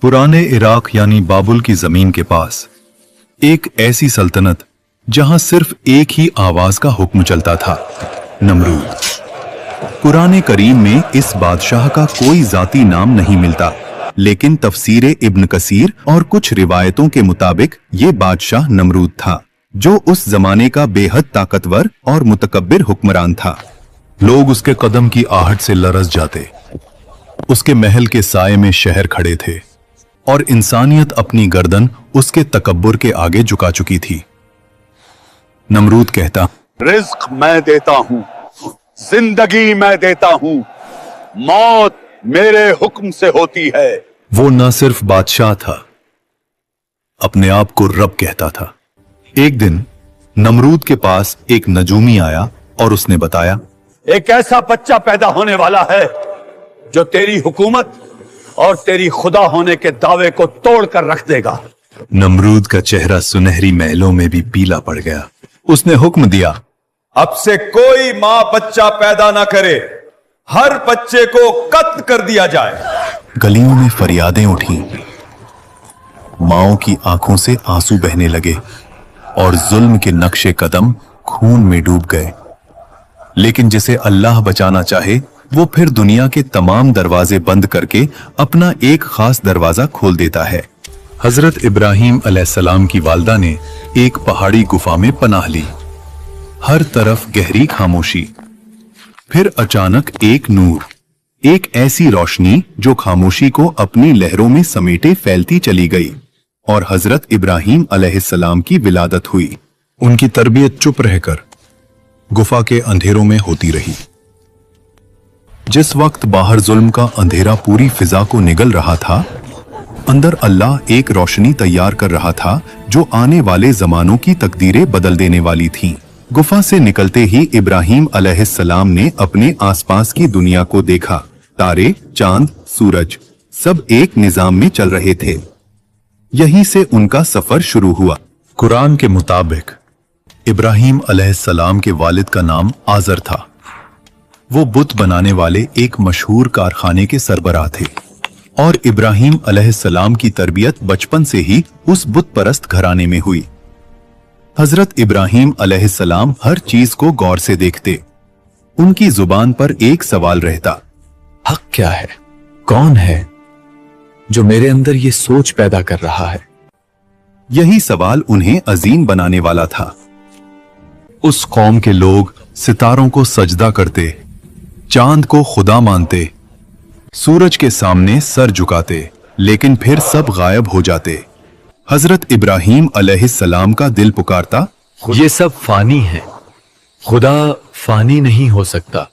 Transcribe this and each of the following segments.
पुराने इराक यानी बाबुल की जमीन के पास एक ऐसी सल्तनत जहां सिर्फ एक ही आवाज का हुक्म चलता था, नमरूद। कुरान करीम में इस बादशाह का कोई जाती नाम नहीं मिलता, लेकिन तफसीर इब्न कसीर और कुछ रिवायतों के मुताबिक ये बादशाह नमरूद था, जो उस जमाने का बेहद ताकतवर और मुतकब्बिर हुक्मरान था। लोग उसके कदम की आहट से लरस जाते। उसके महल के साए में शहर खड़े थे और इंसानियत अपनी गर्दन उसके तकब्बुर के आगे झुका चुकी थी। नमरूद कहता, रिज्क मैं देता हूं, जिंदगी मैं देता हूं, मौत मेरे हुक्म से होती है। वो न सिर्फ बादशाह था, अपने आप को रब कहता था। एक दिन नमरूद के पास एक नजूमी आया और उसने बताया, एक ऐसा बच्चा पैदा होने वाला है जो तेरी हुकूमत और तेरी खुदा होने के दावे को तोड़ कर रख देगा। नमरूद का चेहरा सुनहरी महलों में भी पीला पड़ गया। उसने हुक्म दिया, अब से कोई मां बच्चा पैदा ना करे, हर बच्चे को कत्ल कर दिया जाए। गलियों में फरियादें उठी, माओं की आंखों से आंसू बहने लगे और जुल्म के नक्शे कदम खून में डूब गए। लेकिन जिसे अल्लाह बचाना चाहे वो फिर दुनिया के तमाम दरवाजे बंद करके अपना एक खास दरवाजा खोल देता है। हजरत इब्राहिम अलैहिस्सलाम की वालदा ने एक पहाड़ी गुफा में पनाह ली। हर तरफ गहरी खामोशी। फिर अचानक एक नूर, एक ऐसी रोशनी जो खामोशी को अपनी लहरों में समेटे फैलती चली गई और हजरत इब्राहिम अलैहिस्सलाम की विलादत हुई। उनकी तरबियत चुप रहकर गुफा के अंधेरों में होती रही। जिस वक्त बाहर जुल्म का अंधेरा पूरी फिजा को निगल रहा था, अंदर अल्लाह एक रोशनी तैयार कर रहा था जो आने वाले जमानों की तकदीरें बदल देने वाली थीं। गुफा से निकलते ही इब्राहिम अलैहिस्सलाम ने अपने आसपास की दुनिया को देखा। तारे, चांद, सूरज सब एक निजाम में चल रहे थे। यहीं से उनका सफर शुरू हुआ। कुरान के मुताबिक इब्राहिम अलैहिस्सलाम के वालिद का नाम आजर था। वो बुत बनाने वाले एक मशहूर कारखाने के सरबराह थे और इब्राहिम अलैहिस्सलाम की तरबियत बचपन से ही उस बुत परस्त घराने में हुई। हजरत इब्राहिम अलैहिस्सलाम हर चीज को गौर से देखते। उनकी जुबान पर एक सवाल रहता, हक क्या है? कौन है जो मेरे अंदर ये सोच पैदा कर रहा है? यही सवाल उन्हें अजीम बनाने वाला था। उस कौम के लोग सितारों को सजदा करते, चांद को खुदा मानते, सूरज के सामने सर झुकाते, लेकिन फिर सब गायब हो जाते। हजरत इब्राहिम अलैहिस्सलाम का दिल पुकारता, ये सब फानी है, खुदा फानी नहीं हो सकता।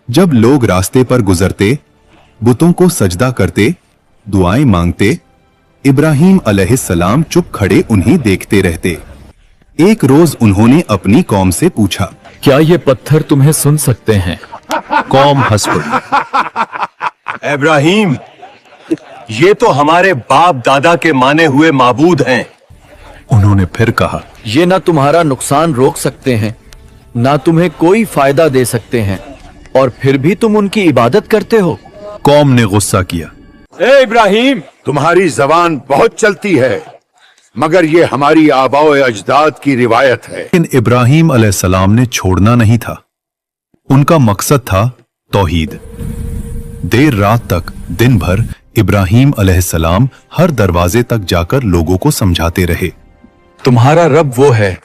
जब लोग रास्ते पर गुजरते, बुतों को सजदा करते, दुआएं मांगते, इब्राहिम अलैहिस्सलाम चुप खड़े उन्हें देखते रहते। एक रोज उन्होंने अपनी कौम से पूछा, क्या ये पत्थर तुम्हें सुन सकते हैं? कौम हंस पड़ी। इब्राहिम, ये तो हमारे बाप दादा के माने हुए माबूद हैं। उन्होंने फिर कहा, ये ना तुम्हारा नुकसान रोक सकते हैं, ना तुम्हें कोई फायदा दे सकते हैं, और फिर भी तुम उनकी इबादत करते हो। कौम ने गुस्सा किया, ए इब्राहिम, तुम्हारी जबान बहुत चलती है, मगर ये हमारी आबाओ अजदाद की रिवायत है। लेकिन इब्राहिम अलैहिस्सलाम ने छोड़ना नहीं था। उनका मकसद था तौहीद। देर रात तक, दिन भर इब्राहिम अलैहिस्सलाम हर दरवाजे तक जाकर लोगों को समझाते रहे। तुम्हारा रब वो है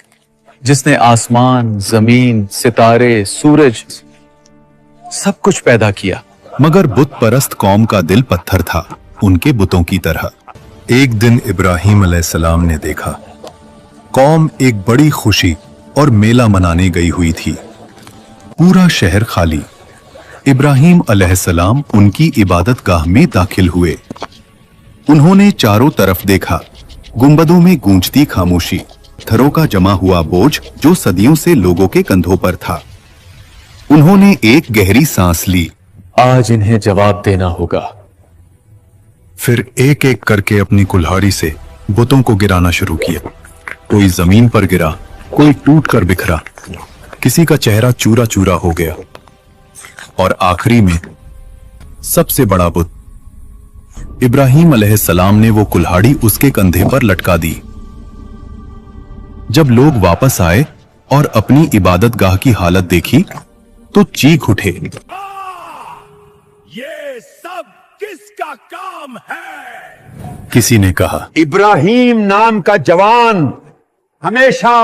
जिसने आसमान, जमीन, सितारे, सूरज सब कुछ पैदा किया। मगर बुत परस्त कौम का दिल पत्थर था, उनके बुतों की तरह। एक दिन इब्राहिम अलैहिस्सलाम ने देखा, कौम एक बड़ी खुशी और मेला मनाने गई हुई थी। पूरा शहर खाली। इब्राहिम अलैहिस्सलाम उनकी इबादत गाह में दाखिल हुए। उन्होंने चारों तरफ देखा। गुंबदों में गूंजती खामोशी, पत्थरों का जमा हुआ बोझ जो सदियों से लोगों के कंधों पर था। उन्होंने एक गहरी सांस ली। आज इन्हें जवाब देना होगा। फिर एक एक करके अपनी कुल्हाड़ी से बुतों को गिराना शुरू किया। कोई जमीन पर गिरा, कोई टूट कर बिखरा, किसी का चेहरा चूरा चूरा हो गया और आखिरी में सबसे बड़ा बुत इब्राहिम अलैहिस्सलाम ने वो कुल्हाड़ी उसके कंधे पर लटका दी। जब लोग वापस आए और अपनी इबादतगाह की हालत देखी तो चीख उठे, ये सब किसका काम है? किसी ने कहा, इब्राहिम नाम का जवान हमेशा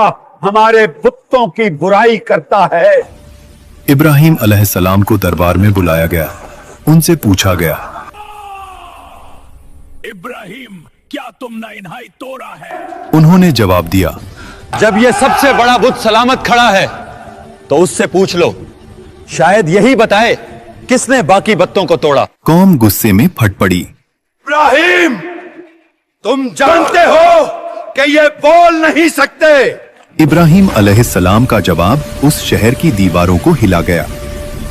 हमारे बुतों की बुराई करता है। इब्राहिम अलैहिस्सलाम को दरबार में बुलाया गया। उनसे पूछा गया, इब्राहिम, क्या तुमने इन्हाई तोड़ा है? उन्होंने जवाब दिया, जब ये सबसे बड़ा बुत सलामत खड़ा है तो उससे पूछ लो, शायद यही बताए किसने बाकी बत्तों को तोड़ा। कौम गुस्से में फट पड़ी। इब्राहिम, तुम जानते हो कि ये बोल नहीं सकते। इब्राहिम अलैहिस्सलाम का जवाब उस शहर की दीवारों को हिला गया।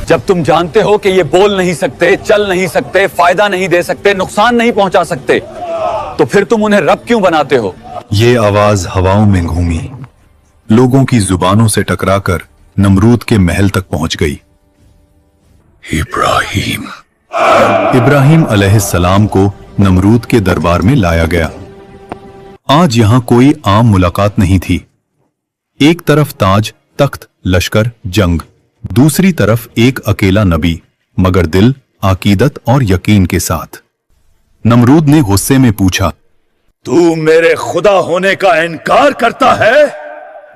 जब तुम जानते हो कि ये बोल नहीं सकते, चल नहीं सकते, फायदा नहीं दे सकते, नुकसान नहीं पहुंचा सकते, तो फिर तुम उन्हें रब क्यों बनाते हो? ये आवाज हवाओं में घूमी, लोगों की जुबानों से टकराकर नमरूद के महल तक पहुंच गई। इब्राहिम अलैहिस्सलाम को नमरूद के दरबार में लाया गया। आज यहां कोई आम मुलाकात नहीं थी। एक तरफ ताज, तख्त, लश्कर, जंग, दूसरी तरफ एक अकेला नबी, मगर दिल, अकीदत और यकीन के साथ। नमरूद ने गुस्से में पूछा, तू मेरे खुदा होने का इनकार करता है?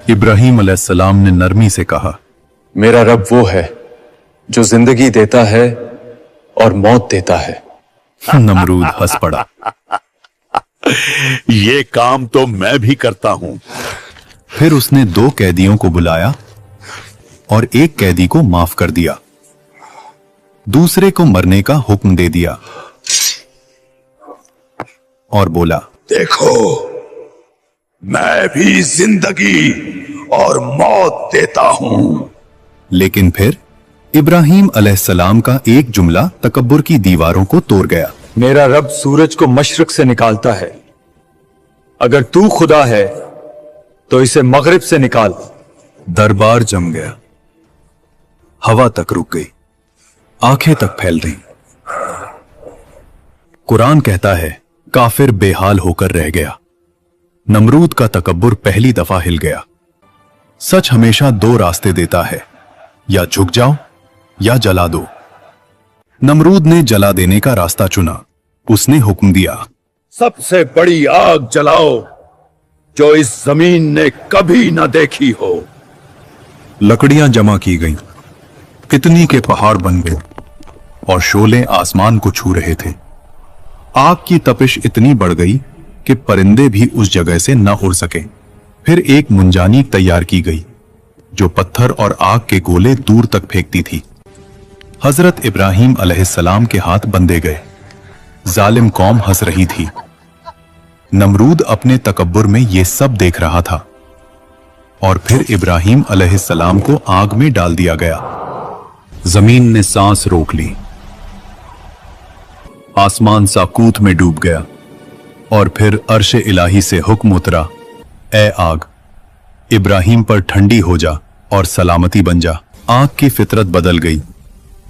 इब्राहिम अलैहिस्सलाम ने नरमी से कहा, मेरा रब वो है जो जिंदगी देता है और मौत देता है। नमरूद हंस पड़ा। ये काम तो मैं भी करता हूं। फिर उसने 2 कैदियों को बुलाया और एक कैदी को माफ कर दिया, दूसरे को मरने का हुक्म दे दिया और बोला, देखो, मैं भी जिंदगी और मौत देता हूं। लेकिन फिर इब्राहिम अलैहिस्सलाम का एक जुमला तकब्बुर की दीवारों को तोड़ गया। मेरा रब सूरज को मशरिक से निकालता है, अगर तू खुदा है तो इसे मगरिब से निकाल। दरबार जम गया, हवा तक रुक गई, आंखें तक फैल रही। कुरान कहता है, काफिर बेहाल होकर रह गया। नमरूद का तकब्बुर पहली दफा हिल गया। सच हमेशा 2 रास्ते देता है, या झुक जाओ या जला दो। नमरूद ने जला देने का रास्ता चुना। उसने हुक्म दिया, सबसे बड़ी आग जलाओ जो इस जमीन ने कभी न देखी हो। लकड़ियां जमा की गईं, कितनी के पहाड़ बन गए और शोले आसमान को छू रहे थे। आग की तपिश इतनी बढ़ गई कि परिंदे भी उस जगह से न उड़ सके। फिर एक मुंजानी तैयार की गई जो पत्थर और आग के गोले दूर तक फेंकती थी। हजरत इब्राहिम अलैहिस्सलाम के हाथ बंधे गए। जालिम कौम हंस रही थी। नमरूद अपने तकब्बुर में ये सब देख रहा था। और फिर इब्राहिम अलैहिस्सलाम को आग में डाल दिया गया। जमीन ने सांस रोक ली, आसमान साकूत में डूब गया और फिर अर्श इलाही से हुक्म उतरा, ए आग, इब्राहिम पर ठंडी हो जा और सलामती बन जा। आग की फितरत बदल गई।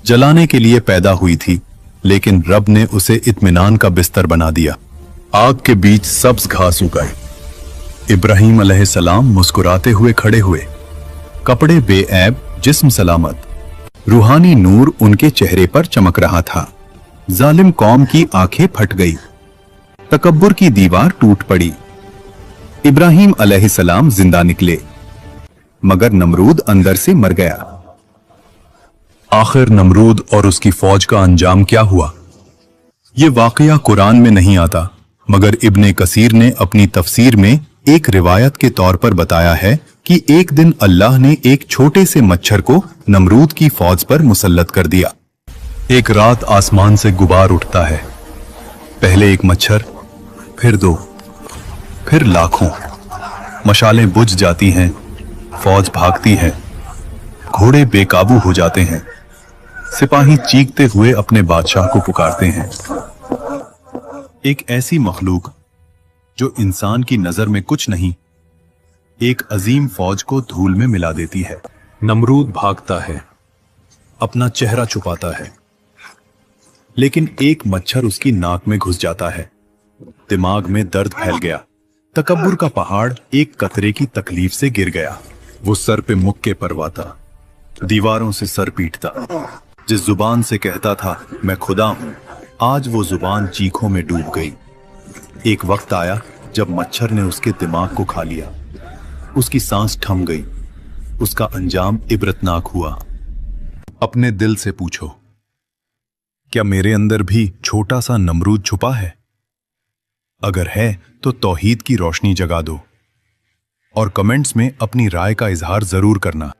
जलाने के लिए पैदा हुई थी, लेकिन रब ने उसे इत्मीनान का बिस्तर बना दिया। आग के बीच सब्ज घास उगाई। इब्राहिम अलैहिस्सलाम मुस्कुराते हुए खड़े हुए, कपड़े बेऐब, जिस्म सलामत। रूहानी नूर उनके चेहरे पर चमक रहा था। जालिम कौम की आंखें फट गई। तकब्बुर की दीवार टूट पड़ी। इब्राहिम अलैहिस्सलाम जिंदा निकले, मगर नमरूद अंदर से मर गया। आखिर नमरूद और उसकी फौज का अंजाम क्या हुआ? यह वाकया कुरान में नहीं आता, मगर इब्ने कसीर ने अपनी तफसीर में एक रिवायत के तौर पर बताया है कि एक दिन अल्लाह ने एक छोटे से मच्छर को नमरूद की फौज पर मुसल्लत कर दिया। एक रात आसमान से गुबार उठता है। पहले एक मच्छर, फिर 2, फिर लाखों। मशालें बुझ जाती हैं, फौज भागती है, घोड़े बेकाबू हो जाते हैं, सिपाही चीखते हुए अपने बादशाह को पुकारते हैं। एक ऐसी मखलूक जो इंसान की नजर में कुछ नहीं, एक अजीम फौज को धूल में मिला देती है। नमरूद भागता है, अपना चेहरा छुपाता है, लेकिन एक मच्छर उसकी नाक में घुस जाता है। दिमाग में दर्द फैल गया। तकब्बुर का पहाड़ एक कतरे की तकलीफ से गिर गया। वो सर पे मुक्के परवाता, दीवारों से सर पीटता। जिस जुबान से कहता था मैं खुदा हूं, आज वो जुबान चीखों में डूब गई। एक वक्त आया जब मच्छर ने उसके दिमाग को खा लिया। उसकी सांस थम गई। उसका अंजाम इबरतनाक हुआ। अपने दिल से पूछो, क्या मेरे अंदर भी छोटा सा नमरूद छुपा है? अगर है तो तौहीद की रोशनी जगा दो और कमेंट्स में अपनी राय का इजहार जरूर करना।